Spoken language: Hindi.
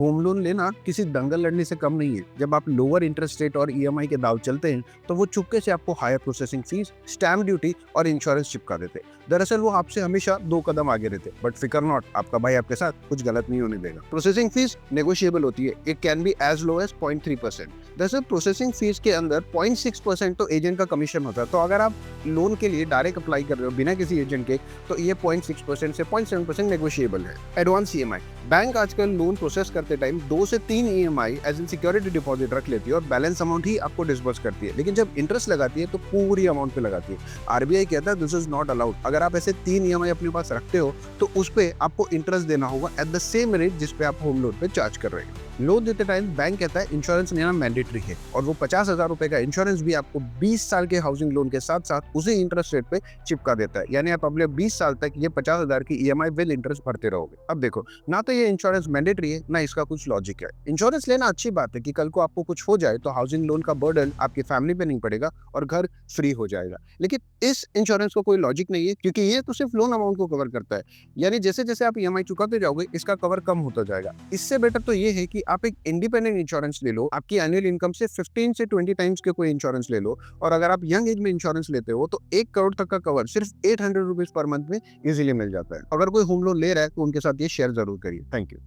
होम लोन लेना किसी दंगल लड़ने से कम नहीं है। जब आप लोअर इंटरेस्ट रेट और ईएमआई के दाव चलते हैं, तो वो चुपके से आपको higher processing fees, stamp duty और इंश्योरेंस चिपका देते हैं। दरअसल वो आपसे हमेशा 2 कदम आगे रहते, बट फिकर नॉट, आपका भाई आपके साथ कुछ गलत नहीं होने देगा। प्रोसेसिंग फीस नेगोशिएबल होती है। It can be as low as 0.3%। दरअसल प्रोसेसिंग फीस के अंदर 0.6% तो एजेंट का कमीशन होता है। तो अगर आप लोन के लिए डायरेक्ट अप्लाई कर रहे हो बिना किसी एजेंट के, तो ये 0.6% से 0.7% नेगोशिएबल है। एडवांस ईएमआई, बैंक आजकल लोन प्रोसेस करते टाइम 2 से 3 EMI as in security deposit रख लेती है और बैलेंस अमाउंट ही आपको डिसबर्स करती है। लेकिन जब इंटरेस्ट लगाती है तो पूरी अमाउंट पे लगाती है। आरबीआई कहता है दिस इज नॉट अलाउड। अगर आप ऐसे 3 ईएमआई अपने पास रखते हो, तो उस पे आपको इंटरेस्ट देना होगा एट द सेम रेट जिस पे आप होम लोन पे चार्ज कर रहे हैं। लोन देते टाइम बैंक कहता है इंश्योरेंस लेना मैंडेटरी है, और वो 50,000 रुपए का इंश्योरेंस भी आपको 20 साल के हाउसिंग लोन के साथ साथ उसी इंटरेस्ट रेट पे चिपका देता है। यानी आप अगले 20 साल तक ये 50,000 की ईएमआई विद इंटरेस्ट भरते रहोगे। अब देखो, ना तो ये इंश्योरेंस मैंडेटरी है, ना इसका कुछ लॉजिक है। इंश्योरेंस लेना अच्छी बात है कि कल को आपको कुछ हो जाए तो हाउसिंग लोन का बर्डन आपकी फैमिली पे नहीं पड़ेगा और घर फ्री हो जाएगा। लेकिन इस इंश्योरेंस को कोई लॉजिक नहीं है, क्योंकि ये तो सिर्फ लोन अमाउंट को कवर करता है। यानी जैसे जैसे आप ईएमआई चुकाते जाओगे, इसका कवर कम होता जाएगा। इससे बेटर तो ये है कि आप एक इंडिपेंडेंट इंश्योरेंस ले लो। आपकी एनुअल इनकम से 15 से 20 टाइम्स के कोई इंश्योरेंस ले लो, और अगर आप यंग एज में इंश्योरेंस लेते हो तो 1 करोड़ तक का कवर सिर्फ 800 रुपीज पर मंथ में इजीली मिल जाता है। अगर कोई होम लोन ले रहा है तो उनके साथ ये शेयर जरूर करिए। Thank you.